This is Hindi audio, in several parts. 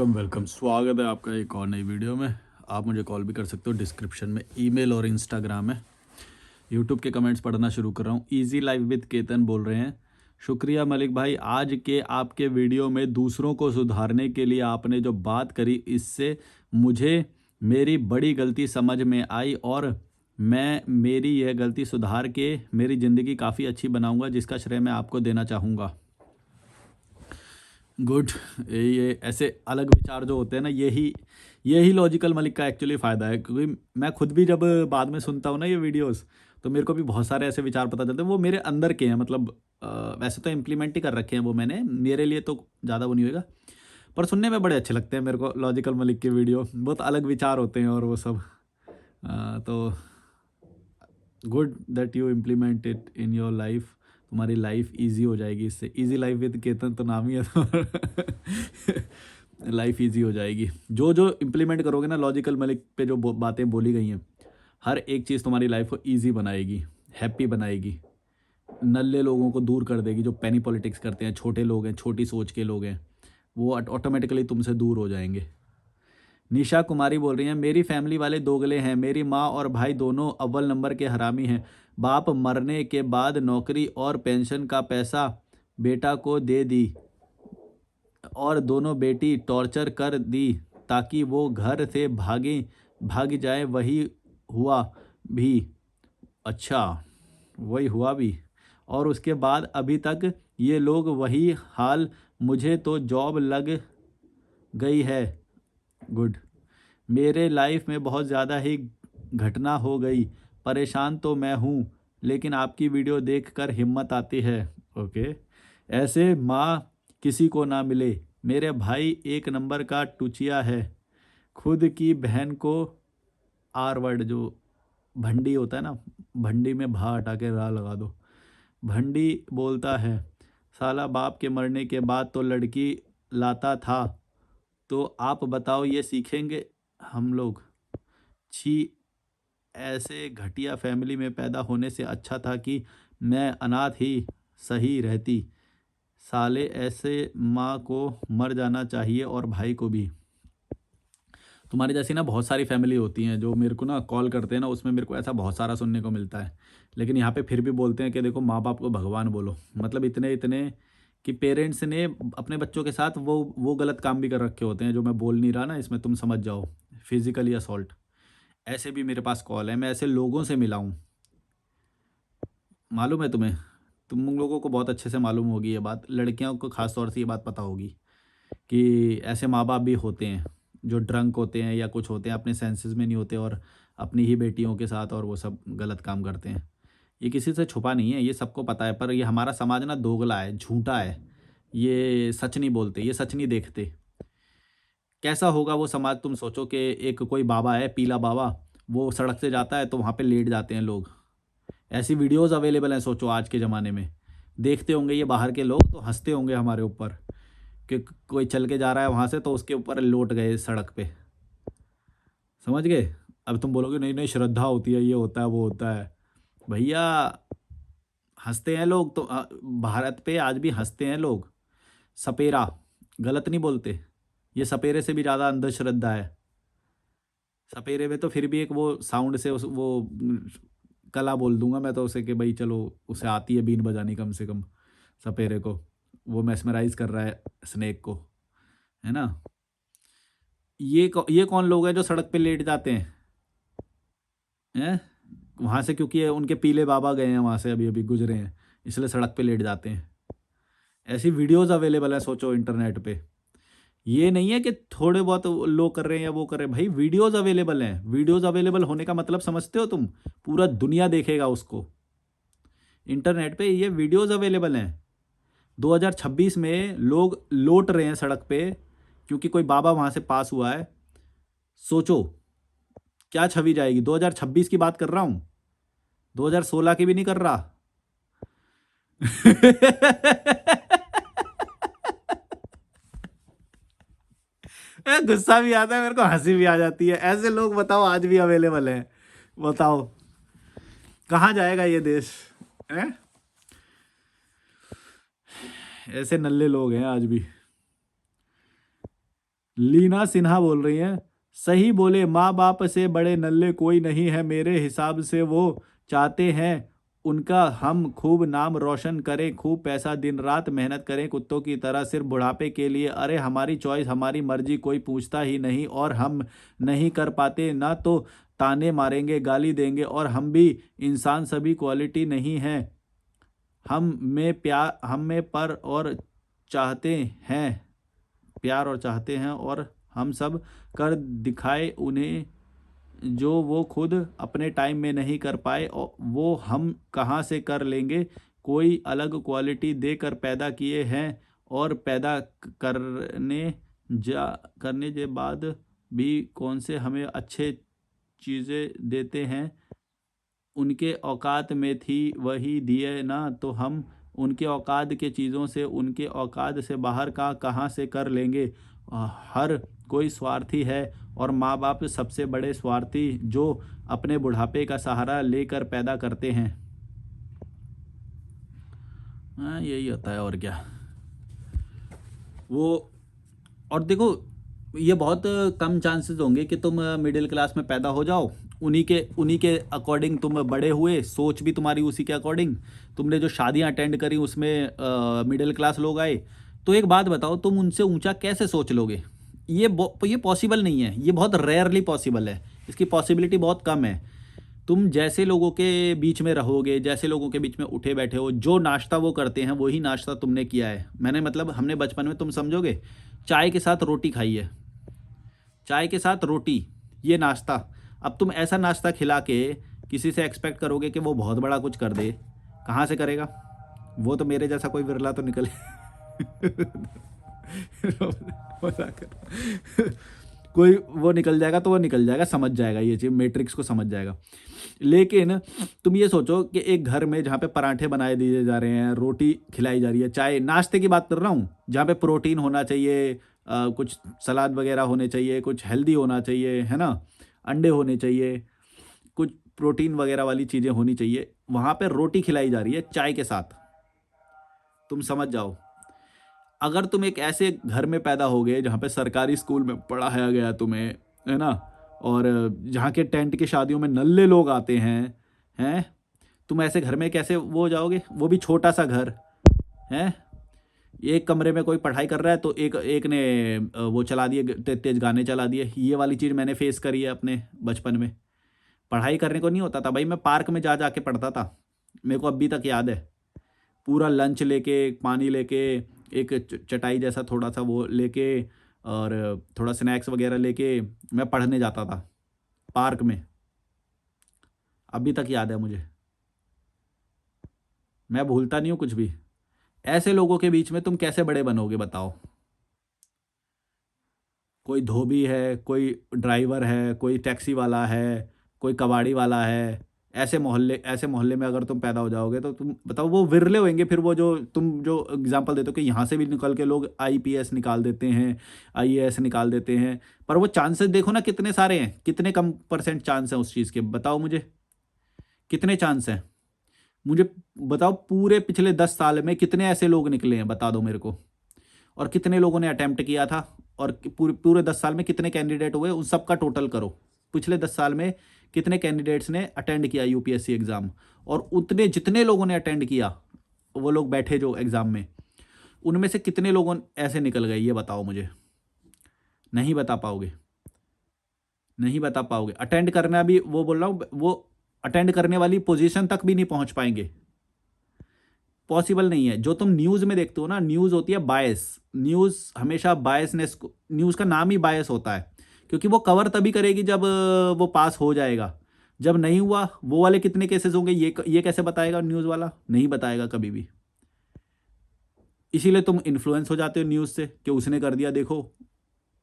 वेलकम स्वागत है आपका एक और नई वीडियो में। आप मुझे कॉल भी कर सकते हो, डिस्क्रिप्शन में ईमेल और इंस्टाग्राम है। यूट्यूब के कमेंट्स पढ़ना शुरू कर रहा हूँ। इजी लाइफ विद केतन बोल रहे हैं। शुक्रिया मलिक भाई, आज के आपके वीडियो में दूसरों को सुधारने के लिए आपने जो बात करी, इससे मुझे मेरी बड़ी गलती समझ में आई और मैं मेरी यह गलती सुधार के मेरी ज़िंदगी काफ़ी अच्छी बनाऊंगा, जिसका श्रेय मैं आपको देना चाहूँगा। गुड। ये ऐसे अलग विचार जो होते हैं ना, यही यही लॉजिकल मलिक का एक्चुअली फ़ायदा है, क्योंकि मैं खुद भी जब बाद में सुनता हूँ ना ये वीडियोस, तो मेरे को भी बहुत सारे ऐसे विचार पता चलते हैं। वो मेरे अंदर के हैं, मतलब वैसे तो इम्प्लीमेंट ही कर रखे हैं वो मैंने, मेरे लिए तो ज़्यादा वो नहीं होगा, पर सुनने में बड़े अच्छे लगते हैं मेरे को लॉजिकल मलिक के वीडियो। बहुत अलग विचार होते हैं और वो सब। तो good that you implement it in your life. तुम्हारी लाइफ इजी हो जाएगी इससे। इजी लाइफ विद केतन तो नाम ही है तो लाइफ इजी हो जाएगी। जो जो इम्प्लीमेंट करोगे ना लॉजिकल मलिक पे, जो बातें बोली गई हैं, हर एक चीज़ तुम्हारी लाइफ को इजी बनाएगी, हैप्पी बनाएगी, नल्ले लोगों को दूर कर देगी। जो पेनी पॉलिटिक्स करते हैं, छोटे लोग हैं, छोटी सोच के लोग हैं, वो ऑटोमेटिकली तुमसे दूर हो जाएंगे। निशा कुमारी बोल रही हैं, मेरी फैमिली वाले दोगले हैं। मेरी माँ और भाई दोनों अव्वल नंबर के हरामी हैं। बाप मरने के बाद नौकरी और पेंशन का पैसा बेटा को दे दी और दोनों बेटी टॉर्चर कर दी ताकि वो घर से भाग जाए। वही हुआ भी। अच्छा, वही हुआ भी। और उसके बाद अभी तक ये लोग वही हाल। मुझे तो जॉब लग गई है। गुड। मेरे लाइफ में बहुत ज़्यादा ही घटना हो गई। परेशान तो मैं हूँ, लेकिन आपकी वीडियो देखकर हिम्मत आती है। ओके। ऐसे माँ किसी को ना मिले। मेरे भाई एक नंबर का टुचिया है। खुद की बहन को आर वर्ड, जो भंडी होता है ना, भंडी में भा हटा के रा लगा दो, भंडी बोलता है। साला बाप के मरने के बाद तो लड़की लाता था, तो आप बताओ ये सीखेंगे हम लोग? छी। ऐसे घटिया फैमिली में पैदा होने से अच्छा था कि मैं अनाथ ही सही रहती। साले ऐसे माँ को मर जाना चाहिए और भाई को भी। तुम्हारी जैसी ना बहुत सारी फैमिली होती हैं जो मेरे को ना कॉल करते हैं ना, उसमें मेरे को ऐसा बहुत सारा सुनने को मिलता है। लेकिन यहाँ पे फिर भी बोलते हैं कि देखो माँ बाप को भगवान बोलो। मतलब इतने इतने कि पेरेंट्स ने अपने बच्चों के साथ वो गलत काम भी कर रखे होते हैं, जो मैं बोल नहीं रहा ना इसमें, तुम समझ जाओ। Physically assault. ऐसे भी मेरे पास कॉल है, मैं ऐसे लोगों से मिला हूँ। मालूम है तुम्हें? तुम लोगों को बहुत अच्छे से मालूम होगी ये बात, लड़कियों को खास तौर से ये बात पता होगी कि ऐसे माँ बाप भी होते हैं जो ड्रंक होते हैं या कुछ होते हैं, अपने सेंसेस में नहीं होते और अपनी ही बेटियों के साथ और वो सब गलत काम करते हैं। ये किसी से छुपा नहीं है, ये सबको पता है। पर ये हमारा समाज ना दोगला है, झूठा है। ये सच नहीं बोलते, ये सच नहीं देखते। कैसा होगा वो समाज, तुम सोचो कि एक कोई बाबा है, पीला बाबा, वो सड़क से जाता है तो वहाँ पे लेट जाते हैं लोग। ऐसी वीडियोस अवेलेबल हैं, सोचो आज के ज़माने में। देखते होंगे ये बाहर के लोग तो हंसते होंगे हमारे ऊपर कि कोई चल के जा रहा है वहाँ से तो उसके ऊपर लोट गए सड़क पे। समझ गए? अब तुम बोलोगे नहीं नहीं श्रद्धा होती है, ये होता है, वो होता है। भैया, हंसते हैं लोग तो भारत पे आज भी हंसते हैं लोग। सपेरा, गलत नहीं बोलते। ये सपेरे से भी ज़्यादा अंधश्रद्धा है। सपेरे में तो फिर भी एक वो साउंड से कला बोल दूंगा मैं तो उसे कि भाई चलो, उसे आती है बीन बजानी कम से कम। सपेरे को वो मैस्मराइज कर रहा है स्नेक को, है ना? ये कौन लोग हैं जो सड़क पे लेट जाते हैं वहां से? क्योंकि ये उनके पीले बाबा गए हैं वहां से, अभी अभी गुजरे हैं, इसलिए सड़क पे लेट जाते हैं। ऐसी वीडियोस अवेलेबल है, सोचो इंटरनेट पे। ये नहीं है कि थोड़े बहुत लोग कर रहे हैं या वो कर रहे हैं, भाई वीडियोस अवेलेबल हैं। वीडियोस अवेलेबल होने का मतलब समझते हो तुम? पूरा दुनिया देखेगा उसको। इंटरनेट पे ये वीडियोस अवेलेबल हैं। 2026 में लोग लौट रहे हैं सड़क पे क्योंकि कोई बाबा वहां से पास हुआ है। सोचो क्या छवि जाएगी। 2026 की बात कर रहा हूं, 2016 की भी नहीं कर रहा। गुस्सा भी आता है मेरे को, हंसी भी आ जाती है। ऐसे लोग बताओ आज भी अवेलेबल हैं? बताओ कहाँ जाएगा ये देश है? ऐसे नल्ले लोग हैं आज भी। लीना सिन्हा बोल रही हैं, सही बोले, माँ बाप से बड़े नल्ले कोई नहीं है मेरे हिसाब से। वो चाहते हैं उनका हम खूब नाम रोशन करें, खूब पैसा, दिन रात मेहनत करें कुत्तों की तरह सिर्फ बुढ़ापे के लिए। अरे हमारी चॉइस, हमारी मर्जी, कोई पूछता ही नहीं, और हम नहीं कर पाते ना तो ताने मारेंगे, गाली देंगे। और हम भी इंसान, सभी क्वालिटी नहीं है हम में पर और चाहते हैं, प्यार और चाहते हैं, और हम सब कर दिखाए उन्हें जो वो खुद अपने टाइम में नहीं कर पाए, और वो हम कहाँ से कर लेंगे। कोई अलग क्वालिटी देकर पैदा किए हैं, और पैदा करने के बाद भी कौन से हमें अच्छे चीज़ें देते हैं। उनके औकात में थी वही दिए ना, तो हम उनके औकात के चीज़ों से उनके औकात से बाहर का कहाँ से कर लेंगे। हर कोई स्वार्थी है, और माँ बाप सबसे बड़े स्वार्थी जो अपने बुढ़ापे का सहारा लेकर पैदा करते हैं। हाँ, यही होता है और क्या। वो और देखो, ये बहुत कम चांसेस होंगे कि तुम मिडिल क्लास में पैदा हो जाओ। उन्हीं के अकॉर्डिंग तुम बड़े हुए, सोच भी तुम्हारी उसी के अकॉर्डिंग। तुमने जो शादियां अटेंड करी उसमें मिडिल क्लास लोग आए। तो एक बात बताओ, तुम उनसे ऊंचा कैसे सोच लोगे? ये पॉसिबल नहीं है, ये बहुत रेयरली पॉसिबल है, इसकी पॉसिबिलिटी बहुत कम है। तुम जैसे लोगों के बीच में रहोगे, जैसे लोगों के बीच में उठे बैठे हो, जो नाश्ता वो करते हैं वही नाश्ता तुमने किया है। मैंने मतलब हमने बचपन में, तुम समझोगे, चाय के साथ रोटी खाई है, चाय के साथ रोटी, ये नाश्ता। अब तुम ऐसा नाश्ता खिला के किसी से एक्सपेक्ट करोगे कि वो बहुत बड़ा कुछ कर दे, कहाँ से करेगा? वो तो मेरे जैसा कोई विरला तो निकले। मजाक कर रहा हूँ। कोई वो निकल जाएगा तो वो निकल जाएगा, समझ जाएगा ये चीज़, मैट्रिक्स को समझ जाएगा। लेकिन तुम ये सोचो कि एक घर में जहाँ पे पराठे बनाए दिए जा रहे हैं, रोटी खिलाई जा रही है, चाय, नाश्ते की बात कर रहा हूँ, जहाँ पे प्रोटीन होना चाहिए, कुछ सलाद वगैरह होने चाहिए, कुछ हेल्दी होना चाहिए, है ना, अंडे होने चाहिए, कुछ प्रोटीन वगैरह वाली चीज़ें होनी चाहिए, वहाँ पे रोटी खिलाई जा रही है चाय के साथ। तुम समझ जाओ, अगर तुम एक ऐसे घर में पैदा हो गए जहाँ पे सरकारी स्कूल में पढ़ाया गया तुम्हें, है ना, और जहाँ के टेंट की शादियों में नल्ले लोग आते हैं, तुम ऐसे घर में कैसे वो हो जाओगे? वो भी छोटा सा घर है, एक कमरे में कोई पढ़ाई कर रहा है तो एक एक ने वो चला दिए, तेज तेज गाने चला दिए। ये वाली चीज़ मैंने फेस करी है अपने बचपन में। पढ़ाई करने को नहीं होता था भाई, मैं पार्क में जा जाके पढ़ता था, मेरे को अभी तक याद है। पूरा लंच लेके, पानी लेके, एक चटाई जैसा थोड़ा सा वो लेके, और थोड़ा स्नैक्स वगैरह लेके मैं पढ़ने जाता था पार्क में, अभी तक याद है मुझे, मैं भूलता नहीं हूँ कुछ भी। ऐसे लोगों के बीच में तुम कैसे बड़े बनोगे बताओ? कोई धोबी है, कोई ड्राइवर है, कोई टैक्सी वाला है, कोई कबाड़ी वाला है। ऐसे मोहल्ले में अगर तुम पैदा हो जाओगे तो तुम बताओ, वो विरले होंगे फिर, वो जो तुम जो एग्जांपल देते हो कि यहाँ से भी निकल के लोग आईपीएस निकाल देते हैं, आईएएस निकाल देते हैं। पर वो चांसेस देखो ना कितने सारे हैं, कितने कम परसेंट चांस हैं उस चीज़ के, बताओ मुझे कितने चांस हैं? मुझे बताओ, पूरे पिछले 10 साल में कितने ऐसे लोग निकले हैं, बता दो मेरे को। और कितने लोगों ने अटेम्प्ट किया था, और पूरे पूरे 10 साल में कितने कैंडिडेट हुए, उन सब का टोटल करो। पिछले 10 साल में कितने कैंडिडेट्स ने अटेंड किया यूपीएससी एग्ज़ाम, और उतने जितने लोगों ने अटेंड किया, वो लोग बैठे जो एग्ज़ाम में, उनमें से कितने लोगों ऐसे निकल गए, ये बताओ मुझे। नहीं बता पाओगे, नहीं बता पाओगे। अटेंड करना भी, वो बोल रहा हूँ, वो अटेंड करने वाली पोजीशन तक भी नहीं पहुंच पाएंगे, पॉसिबल नहीं है। जो तुम न्यूज़ में देखते हो ना, न्यूज़ होती है बायस, न्यूज़ हमेशा बायसनेस को, न्यूज़ का नाम ही बायस होता है, क्योंकि वो कवर तभी करेगी जब वो पास हो जाएगा। जब नहीं हुआ, वो वाले कितने केसेस होंगे, ये कैसे बताएगा न्यूज़ वाला? नहीं बताएगा कभी भी। इसीलिए तुम इन्फ्लुएंस हो जाते हो न्यूज़ से कि उसने कर दिया, देखो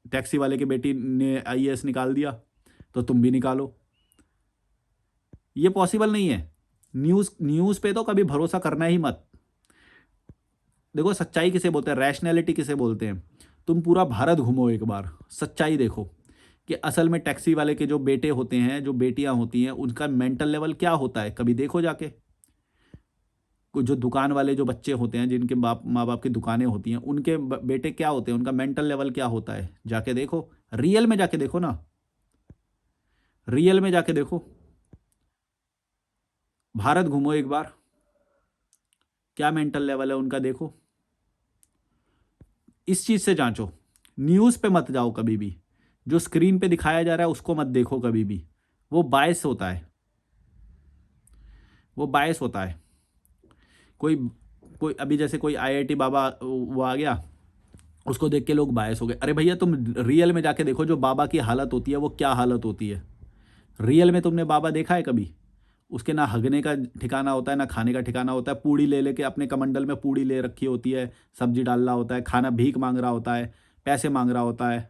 टैक्सी वाले की बेटी ने आईएएस निकाल दिया, तो तुम भी निकालो। ये पॉसिबल नहीं है। न्यूज़ न्यूज़ पे तो कभी भरोसा करना ही मत। देखो, सच्चाई किसे बोलते हैं, रैशनैलिटी किसे बोलते हैं? तुम पूरा भारत घूमो एक बार, सच्चाई देखो कि असल में टैक्सी वाले के जो बेटे होते हैं, जो बेटियां होती हैं, उनका मेंटल लेवल क्या होता है, कभी देखो जाके। जो दुकान वाले जो बच्चे होते हैं, जिनके बाप माँ बाप की दुकानें होती हैं, उनके बेटे क्या होते हैं, उनका मेंटल लेवल क्या होता है, जाके देखो। रियल में जाके देखो ना, रियल में जाके देखो। भारत घूमो एक बार, क्या मेंटल लेवल है उनका देखो। इस चीज से जांचो। न्यूज पे मत जाओ कभी भी। जो स्क्रीन पे दिखाया जा रहा है उसको मत देखो कभी भी। वो बायस होता है, वो बायस होता है। कोई कोई अभी जैसे कोई आईआईटी बाबा वो आ गया, उसको देख के लोग बायस हो गए। अरे भैया, तुम रियल में जाके देखो, जो बाबा की हालत होती है वो क्या हालत होती है। रियल में तुमने बाबा देखा है कभी? उसके ना हगने का ठिकाना होता है, ना खाने का ठिकाना होता है। पूड़ी ले लेके अपने कमंडल में पूड़ी ले रखी होती है, सब्जी डाल रहा होता है, खाना भीख मांग रहा होता है, पैसे मांग रहा होता है।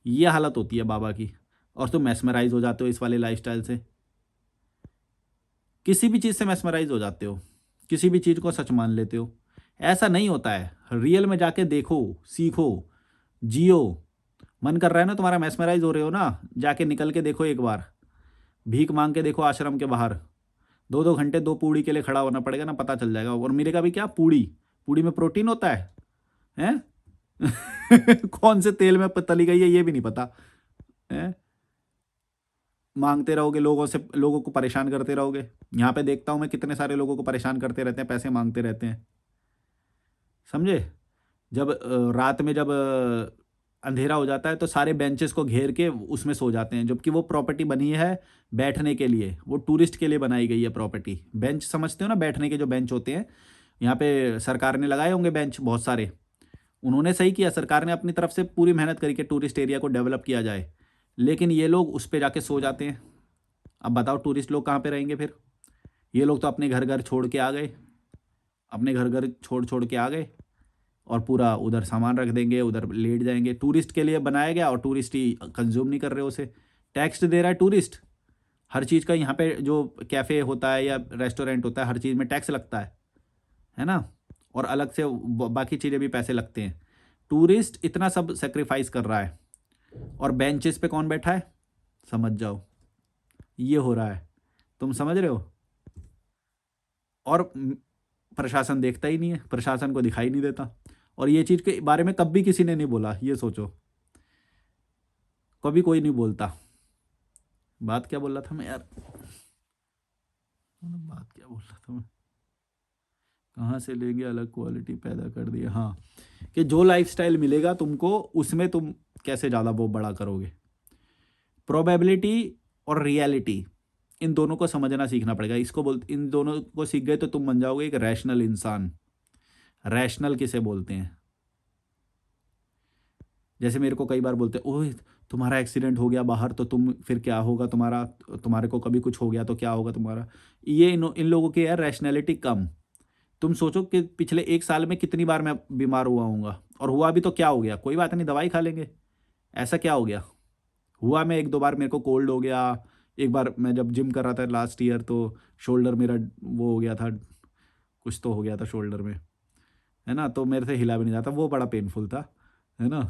ये हालत होती है बाबा की। और तुम मैस्मराइज हो जाते हो इस वाले लाइफस्टाइल से। किसी भी चीज़ से मैस्मराइज हो जाते हो, किसी भी चीज़ को सच मान लेते हो। ऐसा नहीं होता है। रियल में जाके देखो, सीखो, जियो। मन कर रहा है ना तुम्हारा, मैस्मराइज हो रहे हो ना, जाके निकल के देखो एक बार। भीख मांग के देखो आश्रम के बाहर। 2-2 घंटे 2 पूड़ी के लिए खड़ा होना पड़ेगा ना, पता चल जाएगा। और मेरे का भी क्या, पूड़ी, पूड़ी में प्रोटीन होता है हैं? कौन से तेल में तली गई है ये भी नहीं पता है। मांगते रहोगे लोगों से, लोगों को परेशान करते रहोगे। यहाँ पे देखता हूँ मैं, कितने सारे लोगों को परेशान करते रहते हैं, पैसे मांगते रहते हैं। समझे? जब रात में जब अंधेरा हो जाता है तो सारे बेंचेस को घेर के उसमें सो जाते हैं, जबकि वो प्रॉपर्टी बनी है बैठने के लिए, वो टूरिस्ट के लिए बनाई गई है प्रॉपर्टी। बेंच समझते हो ना, बैठने के जो बेंच होते हैं। यहाँ पे सरकार ने लगाए होंगे बेंच बहुत सारे। उन्होंने सही किया, सरकार ने अपनी तरफ से पूरी मेहनत करी कि टूरिस्ट एरिया को डेवलप किया जाए, लेकिन ये लोग उस पर जाके सो जाते हैं। अब बताओ टूरिस्ट लोग कहाँ पे रहेंगे फिर? ये लोग तो अपने घर घर छोड़ के आ गए, अपने घर घर छोड़ छोड़ के आ गए, और पूरा उधर सामान रख देंगे, उधर लेट जाएंगे। टूरिस्ट के लिए बनाया गया और टूरिस्ट ही कंज्यूम नहीं कर रहे उसे। टैक्स दे रहा है टूरिस्ट हर चीज़ का। यहाँ पे जो कैफ़े होता है या रेस्टोरेंट होता है, हर चीज़ में टैक्स लगता है ना? और अलग से बाकी चीज़ें भी पैसे लगते हैं। टूरिस्ट इतना सब सेक्रीफाइस कर रहा है, और बेंचेस पे कौन बैठा है? समझ जाओ, ये हो रहा है। तुम समझ रहे हो? और प्रशासन देखता ही नहीं है, प्रशासन को दिखाई नहीं देता। और ये चीज़ के बारे में कभी किसी ने नहीं बोला, ये सोचो। कभी कोई नहीं बोलता। बात क्या बोल रहा था मैं यार? बात क्या बोल रहा था मैं? कहाँ से लेंगे, अलग क्वालिटी पैदा कर दिए। हाँ, कि जो लाइफस्टाइल मिलेगा तुमको, उसमें तुम कैसे ज़्यादा वो बड़ा करोगे। प्रोबेबिलिटी और रियलिटी, इन दोनों को समझना सीखना पड़ेगा। इसको बोल, इन दोनों को सीख गए तो तुम बन जाओगे एक रैशनल इंसान। रैशनल किसे बोलते हैं? जैसे मेरे को कई बार बोलते हैं, ओए तुम्हारा एक्सीडेंट हो गया बाहर, तो तुम फिर क्या होगा तुम्हारा, तुम्हारे को कभी कुछ हो गया तो क्या होगा तुम्हारा। ये इन लोगों की है रैशनैलिटी कम। तुम सोचो कि पिछले 1 साल में कितनी बार मैं बीमार हुआ हूँगा, और हुआ भी तो क्या हो गया, कोई बात नहीं, दवाई खा लेंगे। ऐसा क्या हो गया? हुआ, मैं 1-2 बार मेरे को कोल्ड हो गया। एक बार मैं जब जिम कर रहा था लास्ट ईयर, तो शोल्डर मेरा वो हो गया था, कुछ तो हो गया था शोल्डर में, है ना? तो मेरे से हिला भी नहीं जाता, वो बड़ा पेनफुल था, है ना?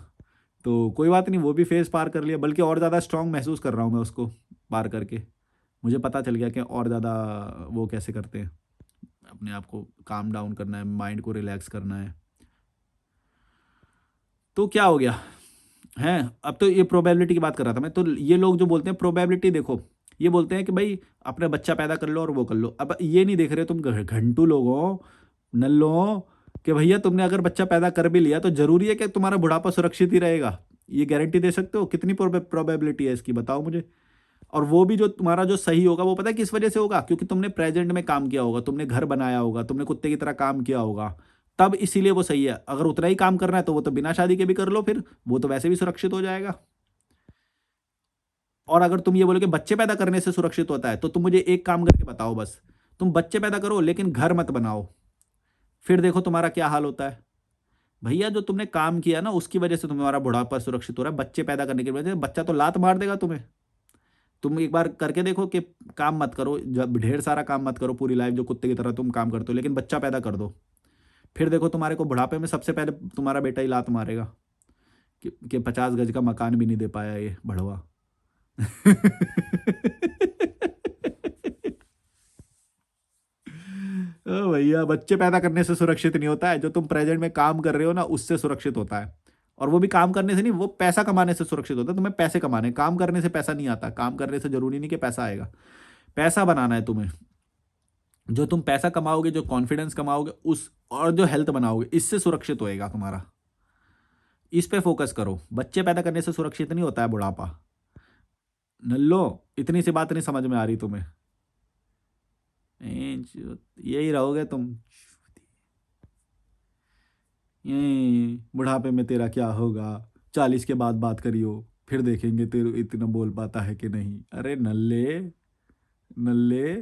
तो कोई बात नहीं, वो भी फेज़ पार कर लिया, बल्कि और ज़्यादा स्ट्रॉन्ग महसूस कर रहा हूँ मैं उसको पार करके। मुझे पता चल गया कि और ज़्यादा वो कैसे करते हैं, अपने आप को काम डाउन करना है, माइंड को रिलैक्स करना है। तो क्या हो गया हैं? अब तो ये प्रोबेबिलिटी की बात कर रहा था मैं। तो ये लोग जो बोलते हैं प्रोबेबिलिटी, देखो, ये बोलते हैं कि भाई अपने बच्चा पैदा कर लो और वो कर लो। अब ये नहीं देख रहे तुम घंटू लोगों, नल्लों, कि भैया तुमने अगर बच्चा पैदा कर भी लिया तो ज़रूरी है कि तुम्हारा बुढ़ापा सुरक्षित ही रहेगा? ये गारंटी दे सकते हो? कितनी प्रोबेबिलिटी है इसकी, बताओ मुझे। और वो भी जो तुम्हारा जो सही होगा, वो पता है किस वजह से होगा? क्योंकि तुमने प्रेजेंट में काम किया होगा, तुमने घर बनाया होगा, तुमने कुत्ते की तरह काम किया होगा, तब इसीलिए वो सही है। अगर उतना ही काम करना है तो वो तो बिना शादी के भी कर लो, फिर वो तो वैसे भी सुरक्षित हो जाएगा। और अगर तुम ये बोलो कि बच्चे पैदा करने से सुरक्षित होता है, तो तुम मुझे एक काम करके बताओ बस। तुम बच्चे पैदा करो लेकिन घर मत बनाओ, फिर देखो तुम्हारा क्या हाल होता है। भैया जो तुमने काम किया ना, उसकी वजह से तुम्हारा बुढ़ापा सुरक्षित हो रहा है। बच्चे पैदा करने की वजह से बच्चा तो लात मार देगा तुम्हें। तुम एक बार करके देखो कि काम मत करो, जब ढेर सारा काम मत करो पूरी लाइफ, जो कुत्ते की तरह तुम काम करते हो, लेकिन बच्चा पैदा कर दो। फिर देखो तुम्हारे को बुढ़ापे में सबसे पहले तुम्हारा बेटा ही लात मारेगा कि 50 गज का मकान भी नहीं दे पाया ये बढ़वा। ओ भैया, बच्चे पैदा करने से सुरक्षित नहीं होता है, जो तुम प्रेजेंट में काम कर रहे हो ना उससे सुरक्षित होता है। और वो भी काम करने से नहीं, वो पैसा कमाने से सुरक्षित होता है। तुम्हें पैसे कमाने, काम करने से पैसा नहीं आता, काम करने से जरूरी नहीं कि पैसा आएगा। पैसा बनाना है तुम्हें। जो तुम पैसा कमाओगे, जो कॉन्फिडेंस कमाओगे उस, और जो हेल्थ बनाओगे, इससे सुरक्षित होएगा तुम्हारा। इस पे फोकस करो। बच्चे पैदा करने से सुरक्षित नहीं होता है बुढ़ापा। नल्लो, इतनी सी बात नहीं समझ में आ रही तुम्हें? यही रहोगे तुम। ये बुढ़ापे में तेरा क्या होगा, 40 के बाद बात करियो, फिर देखेंगे तेरे इतना बोल पाता है कि नहीं। अरे नल्ले, नल्ले।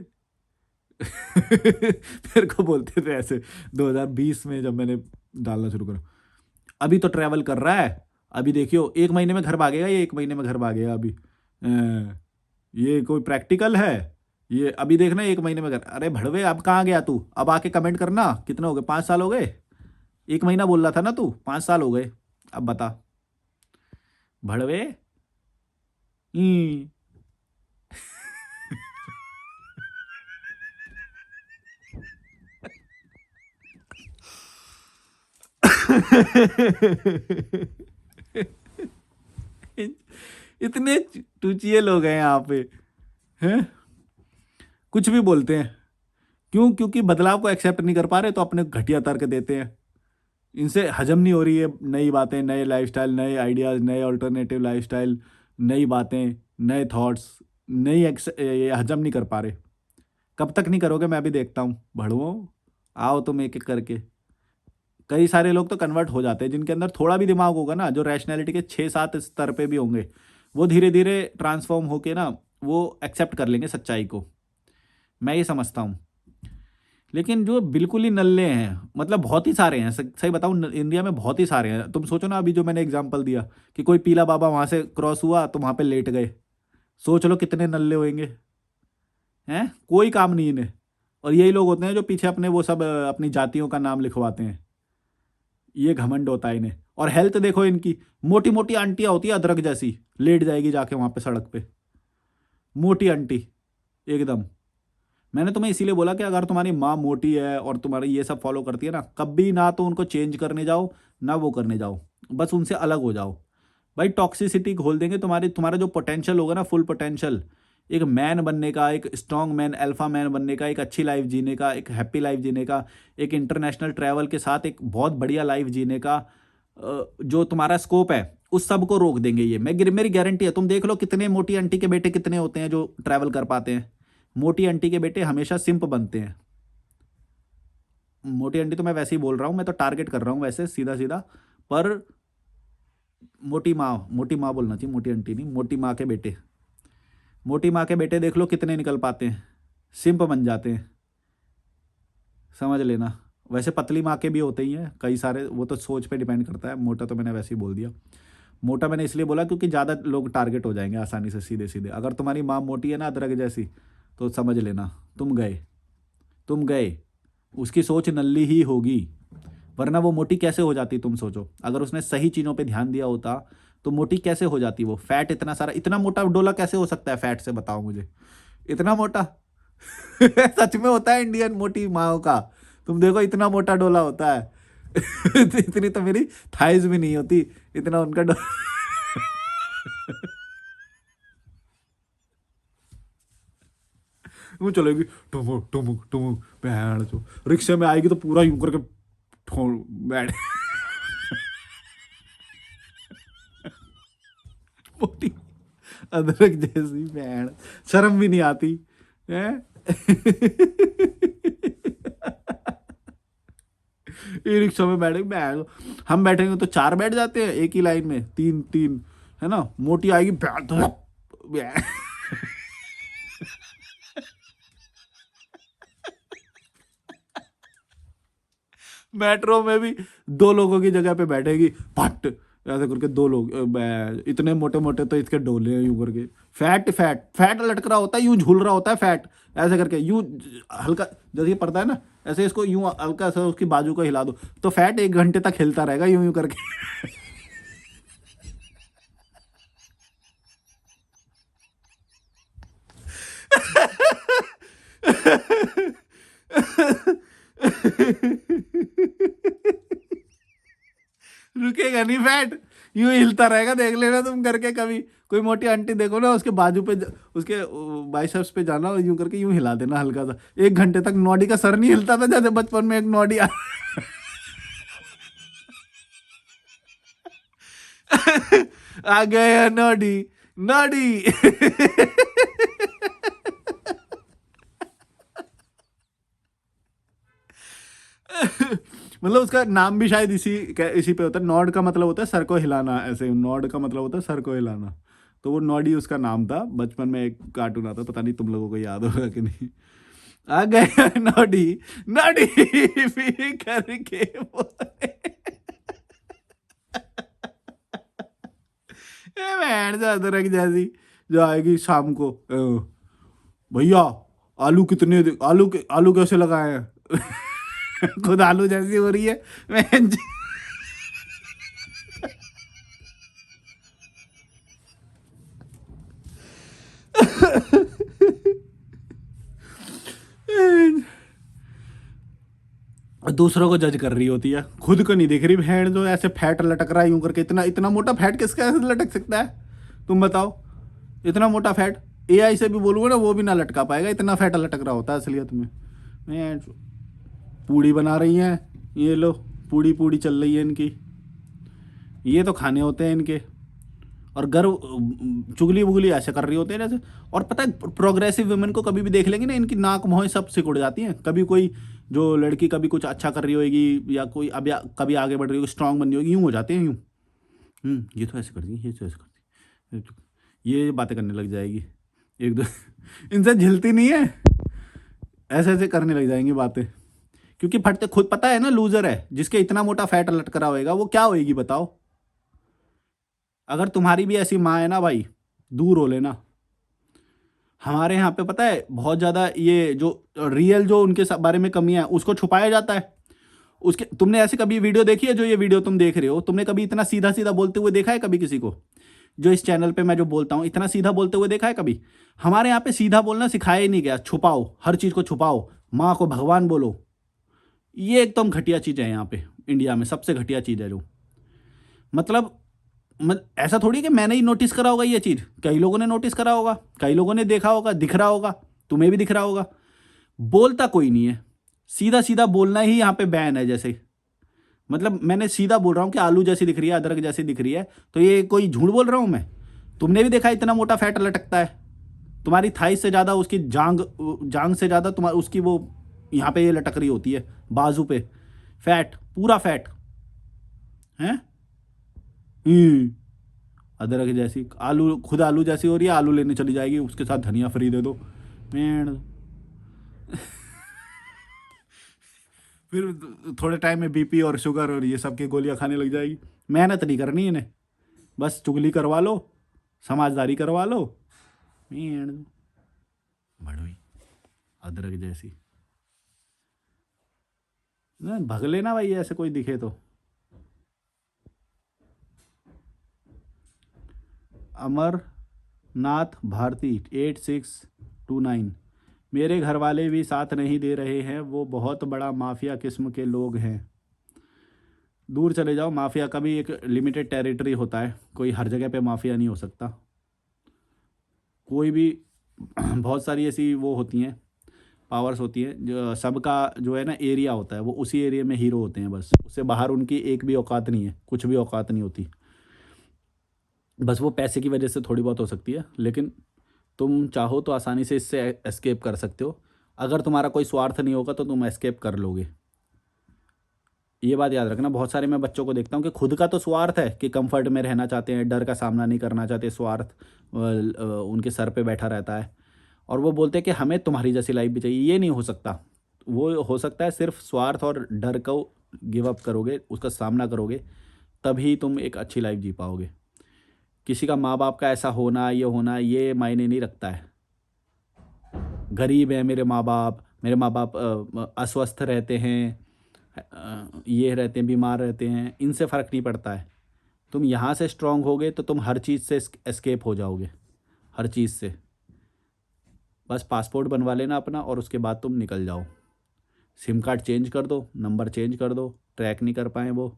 मेरे को बोलते थे ऐसे 2020 में जब मैंने डालना शुरू करा। अभी तो ट्रैवल कर रहा है, अभी देखियो 1 महीने में घर भागेगा, ये 1 महीने में घर भागेगा अभी। ये कोई प्रैक्टिकल है? ये अभी देखना 1 महीने में घर। अरे भड़वे, अब कहाँ गया तू? अब आके कमेंट करना, कितने हो गए, 5 साल हो गए? 1 महीना बोल रहा था ना तू, 5 साल हो गए। अब बता भड़वे। हम्म। इतने टूचिए लोग हैं यहाँ पे, हैं? कुछ भी बोलते हैं। क्यों? क्योंकि बदलाव को एक्सेप्ट नहीं कर पा रहे, तो अपने घटिया तर्क देते हैं। इनसे हजम नहीं हो रही है नई बातें, नए लाइफस्टाइल, नए आइडियाज़, नए अल्टरनेटिव लाइफस्टाइल, नई बातें, नए थॉट्स, ये हजम नहीं कर पा रहे। कब तक नहीं करोगे? मैं भी देखता हूँ। भड़ुओ, आओ तुम एक एक करके। कई सारे लोग तो कन्वर्ट हो जाते हैं, जिनके अंदर थोड़ा भी दिमाग होगा ना, जो रैशनैलिटी के 6-7 स्तर पे भी होंगे, वो धीरे धीरे ट्रांसफॉर्म होके ना, वो एक्सेप्ट कर लेंगे सच्चाई को। मैं ये समझता हूँ। लेकिन जो बिल्कुल ही नल्ले हैं, मतलब बहुत ही सारे हैं, सही बताऊँ, इंडिया में बहुत ही सारे हैं। तुम सोचो ना, अभी जो मैंने एग्जांपल दिया कि कोई पीला बाबा वहाँ से क्रॉस हुआ तो वहाँ पे लेट गए, सोच लो कितने नल्ले होंगे। हैं? कोई काम नहीं इन्हें। और यही लोग होते हैं जो पीछे अपने वो सब अपनी जातियों का नाम लिखवाते हैं। ये घमंड होता है इन्हें। और हेल्थ देखो इनकी, मोटी मोटी आंटियां होती है अदरक जैसी, लेट जाएगी जाके वहाँ पे सड़क पे, मोटी आंटी एकदम। मैंने तुम्हें इसीलिए बोला कि अगर तुम्हारी माँ मोटी है और तुम्हारी ये सब फॉलो करती है ना, कभी ना तो उनको चेंज करने जाओ, ना वो करने जाओ, बस उनसे अलग हो जाओ। भाई टॉक्सिसिटी घोल देंगे तुम्हारी, तुम्हारा जो पोटेंशियल होगा ना, फुल पोटेंशियल, एक मैन बनने का, एक स्ट्रॉन्ग मैन, अल्फा मैन बनने का, एक अच्छी लाइफ जीने का, एक हैप्पी लाइफ जीने का, एक इंटरनेशनल ट्रैवल के साथ एक बहुत बढ़िया लाइफ जीने का, जो तुम्हारा स्कोप है, उस सब को रोक देंगे ये। मेरी गारंटी है। तुम देख लो कितने मोटी आंटी के बेटे कितने होते हैं जो ट्रैवल कर पाते हैं। मोटी आंटी के बेटे हमेशा सिंप बनते हैं। मोटी आंटी तो मैं वैसे ही बोल रहा हूँ, मैं तो टारगेट कर रहा हूँ वैसे सीधा सीधा। पर मोटी माँ बोलना चाहिए, मोटी आंटी नहीं, मोटी माँ के बेटे। मोटी माँ के बेटे देख लो कितने निकल पाते हैं, सिंप बन जाते हैं, समझ लेना। वैसे पतली माँ के भी होते ही हैं कई सारे, वो तो सोच पे डिपेंड करता है। मोटा तो मैंने वैसे ही बोल दिया। मोटा मैंने इसलिए बोला क्योंकि ज़्यादा लोग टारगेट हो जाएंगे आसानी से, सीधे सीधे। अगर तुम्हारी माँ मोटी है ना अदरक जैसी, तो समझ लेना तुम गए, तुम गए। उसकी सोच नल्ली ही होगी, वरना वो मोटी कैसे हो जाती? तुम सोचो, अगर उसने सही चीज़ों पे ध्यान दिया होता तो मोटी कैसे हो जाती वो? फैट इतना सारा, इतना मोटा डोला कैसे हो सकता है फैट से, बताओ मुझे। इतना मोटा सच में होता है इंडियन मोटी माओ का। तुम देखो इतना मोटा डोला होता है। इतनी तो मेरी थाइज भी नहीं होती, इतना उनका वो चलेगी टुमुक टुमुक टुमुक, बहन जो रिक्शे में आएगी तो पूरा यूं करके बैठ। मोटी अदरक जैसी बहन, शर्म भी नहीं आती है। ई रिक्शा में बैठे बैठ, हम बैठेंगे तो 4 बैठ जाते हैं एक ही लाइन में, 3 3, है ना। मोटी आएगी मेट्रो में भी 2 लोगों की जगह पे बैठेगी, फट ऐसे करके 2 लोग। इतने मोटे मोटे तो इसके डोले हैं यूं करके। फैट फैट फैट लटक रहा होता है, यूं झूल रहा होता है फैट, ऐसे करके यूं हल्का, जैसे ये पड़ता है ना, ऐसे इसको यूं हल्का सा उसकी बाजू को हिला दो, तो फैट 1 घंटे तक हिलता रहेगा यूं यूं करके। रुकेगा नहीं फैट, यूं हिलता रहेगा, देख लेना तुम करके कभी। कोई मोटी आंटी देखो ना, उसके बाजू पे उसके बाइसेप्स पे जाना और यूं करके यूं हिला देना हल्का सा। 1 घंटे तक नॉडी का सर नहीं हिलता था जैसे बचपन में एक नॉडी आ गया नॉडी, नॉडी। मतलब उसका नाम भी शायद इसी पे होता है। नॉड का मतलब होता है सर को हिलाना, ऐसे नॉड का मतलब होता है सर को हिलाना। तो वो नॉडी उसका नाम था। बचपन में एक कार्टून आता, पता नहीं तुम लोगों को याद होगा कि नहीं। आ गया नॉडी, नॉडी भी करके बोले। ए बहन ज्यादा रख जैसी जो आएगी शाम को, भैया आलू कितने आलू कैसे लगाए हैं? खुद आलू जैसी हो रही है बहन। दूसरों को जज कर रही होती है, खुद को नहीं देख रही। बहन जो ऐसे फैट लटक रहा है यूं करके, इतना इतना मोटा फैट किसका ऐसे लटक सकता है? तुम बताओ, इतना मोटा फैट एआई से भी बोलूंगा ना वो भी ना लटका पाएगा, इतना फैट लटक रहा होता है असलियत में। बहन पूड़ी बना रही हैं ये लो, पूड़ी पूड़ी चल रही है इनकी, ये तो खाने होते हैं इनके। और गर्व चुगली वुगली ऐसे कर रही होते हैं जैसे। और पता है प्रोग्रेसिव वुमेन को कभी भी देख लेंगे ना, इनकी नाक मोह सब सिकुड़ जाती हैं। कभी कोई जो लड़की कभी कुछ अच्छा कर रही होगी या कोई अब या कभी आगे बढ़ रही होगी, स्ट्रांग बन रही होगी, यूँ हो जाते हैं यूँ। ये तो ऐसे करती है, ये तो ऐसे करती है, ये बातें करने लग जाएगी एक दो। इनसे झिलती नहीं है, ऐसे ऐसे करने लग जाएंगी बातें। क्योंकि फटते खुद पता है ना, लूजर है जिसके इतना मोटा फैट लटक रहा होएगा, वो क्या होएगी बताओ। अगर तुम्हारी भी ऐसी माँ है ना भाई, दूर हो लेना। हमारे यहाँ पे पता है बहुत ज़्यादा ये जो रियल जो उनके बारे में कमियां है उसको छुपाया जाता है। उसके तुमने ऐसे कभी वीडियो देखी है? जो ये वीडियो तुम देख रहे हो, तुमने कभी इतना सीधा सीधा बोलते हुए देखा है कभी किसी को? जो इस चैनल पे मैं जो बोलता हूँ इतना सीधा बोलते हुए देखा है कभी? हमारे यहाँ पे सीधा बोलना सिखाया ही नहीं गया। छुपाओ, हर चीज़ को छुपाओ, माँ को भगवान बोलो। ये एकदम घटिया चीज़ है यहाँ पे इंडिया में, सबसे घटिया चीज़ है जो मतलब ऐसा थोड़ी कि मैंने ही नोटिस करा होगा ये चीज़, कई लोगों ने नोटिस करा होगा, कई लोगों ने देखा होगा, दिख रहा होगा, तुम्हें भी दिख रहा होगा। बोलता कोई नहीं है, सीधा सीधा बोलना ही यहाँ पे बैन है। जैसे मतलब मैंने सीधा बोल रहा हूँ कि आलू जैसी दिख रही है, अदरक जैसी दिख रही है, तो ये कोई झूठ बोल रहा हूँ मैं? तुमने भी देखा इतना मोटा फैट लटकता है, तुम्हारी थाई से ज़्यादा उसकी जांग से ज़्यादा तुम्हारी उसकी वो यहाँ पे ये लटक रही होती है, बाजू पे फैट, पूरा फैट है। अदरक जैसी, आलू खुद आलू जैसी हो रही है, आलू लेने चली जाएगी, उसके साथ धनिया फ्री दे दो। मेड़ फिर थोड़े टाइम में बीपी और शुगर और ये सब की गोलियां खाने लग जाएगी। मेहनत नहीं करनी इन्हें, बस चुगली करवा लो, समझदारी करवा लो। मेड़ बड़ोई अदरक जैसी ना, भग लेना भाई ऐसे कोई दिखे तो। अमरनाथ भारती 8629, मेरे घर वाले भी साथ नहीं दे रहे हैं, वो बहुत बड़ा माफिया किस्म के लोग हैं। दूर चले जाओ, माफिया का भी एक लिमिटेड टेरिटरी होता है, कोई हर जगह पे माफिया नहीं हो सकता। कोई भी बहुत सारी ऐसी वो होती हैं, पावर्स होती हैं, जो सबका जो है ना एरिया होता है, वो उसी एरिया में हीरो होते हैं बस, उससे बाहर उनकी एक भी औकात नहीं है, कुछ भी औकात नहीं होती। बस वो पैसे की वजह से थोड़ी बहुत हो सकती है, लेकिन तुम चाहो तो आसानी से इससे एस्केप कर सकते हो। अगर तुम्हारा कोई स्वार्थ नहीं होगा तो तुम एस्केप कर लोगे, ये बात याद रखना। बहुत सारे मैं बच्चों को देखता हूँ कि खुद का तो स्वार्थ है कि कंफर्ट में रहना चाहते हैं, डर का सामना नहीं करना चाहते, स्वार्थ उनके सर पे बैठा रहता है, और वो बोलते हैं कि हमें तुम्हारी जैसी लाइफ भी चाहिए। ये नहीं हो सकता। वो हो सकता है सिर्फ स्वार्थ और डर को गिव अप करोगे, उसका सामना करोगे, तभी तुम एक अच्छी लाइफ जी पाओगे। किसी का माँ बाप का ऐसा होना ये मायने नहीं रखता है। गरीब है मेरे माँ बाप अस्वस्थ रहते हैं, ये रहते हैं, बीमार रहते हैं, इनसे फ़र्क नहीं पड़ता है। तुम यहाँ से स्ट्रांग होगे तो तुम हर चीज़ से एस्केप हो जाओगे, हर चीज़ से। बस पासपोर्ट बनवा लेना अपना और उसके बाद तुम निकल जाओ। सिम कार्ड चेंज कर दो, नंबर चेंज कर दो, ट्रैक नहीं कर पाएँ वो,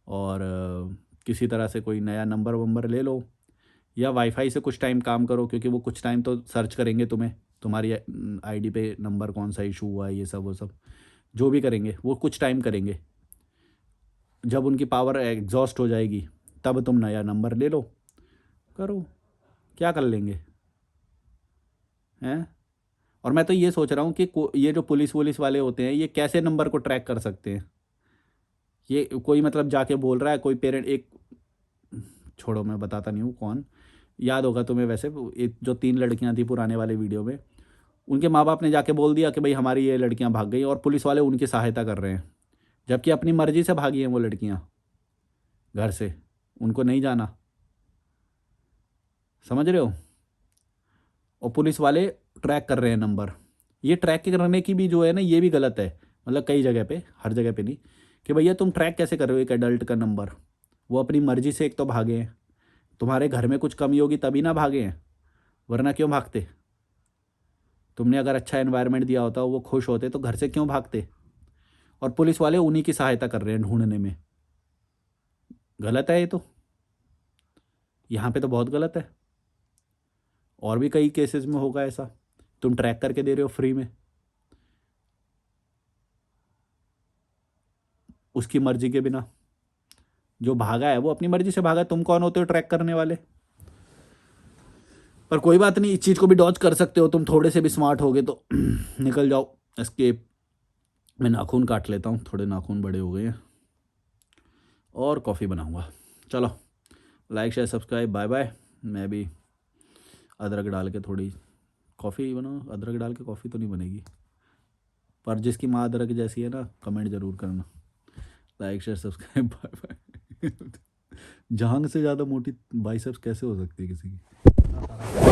और किसी तरह से कोई नया नंबर वंबर ले लो, या वाईफाई से कुछ टाइम काम करो, क्योंकि वो कुछ टाइम तो सर्च करेंगे तुम्हें, तुम्हारी आईडी पे नंबर कौन सा इशू हुआ है, ये सब वो सब जो भी करेंगे वो कुछ टाइम करेंगे। जब उनकी पावर एग्जॉस्ट हो जाएगी तब तुम नया नंबर ले लो, करो, क्या कर लेंगे हैं। और मैं तो ये सोच रहा हूँ कि ये जो पुलिस वुलिस वाले होते हैं ये कैसे नंबर को ट्रैक कर सकते हैं। ये कोई मतलब जाके बोल रहा है, कोई पेरेंट, एक, छोड़ो मैं बताता नहीं हूँ कौन, याद होगा तुम्हें वैसे, एक जो 3 लड़कियां थी पुराने वाले वीडियो में, उनके माँ बाप ने जाके बोल दिया कि भाई हमारी ये लड़कियां भाग गई, और पुलिस वाले उनकी सहायता कर रहे हैं, जबकि अपनी मर्जी से भागी हैं वो लड़कियां घर से, उनको नहीं जाना, समझ रहे हो। और पुलिस वाले ट्रैक कर रहे हैं नंबर। ये ट्रैक करने की भी जो है ना, ये भी गलत है, मतलब कई जगह पे, हर जगह पे नहीं, कि भैया तुम ट्रैक कैसे कर रहे हो एक एडल्ट का नंबर। वो अपनी मर्जी से एक तो भागे हैं, तुम्हारे घर में कुछ कमी होगी तभी ना भागे हैं, वरना क्यों भागते। तुमने अगर अच्छा एनवायरनमेंट दिया होता, वो खुश होते, तो घर से क्यों भागते। और पुलिस वाले उन्हीं की सहायता कर रहे हैं ढूंढने में। गलत है ये तो, यहाँ पे तो बहुत गलत है। और भी कई केसेस में होगा ऐसा, तुम ट्रैक करके दे रहे हो फ्री में, उसकी मर्जी के बिना। जो भागा है वो अपनी मर्जी से भागा है, तुम कौन होते हो ट्रैक करने वाले। पर कोई बात नहीं, इस चीज़ को भी डॉज कर सकते हो, तुम थोड़े से भी स्मार्ट होगे तो निकल जाओ एस्केप। मैं नाखून काट लेता हूँ, थोड़े नाखून बड़े हो गए हैं, और कॉफ़ी बनाऊँगा। चलो, like share subscribe, bye bye. मैं भी अदरक डाल के थोड़ी कॉफ़ी बनाऊँ, अदरक डाल के कॉफ़ी तो नहीं बनेगी, पर जिसकी माँ अदरक जैसी है ना, कमेंट ज़रूर करना। Like share subscribe, bye bye. जांग से ज़्यादा मोटी बाइसेप्स कैसे हो सकती है किसी की।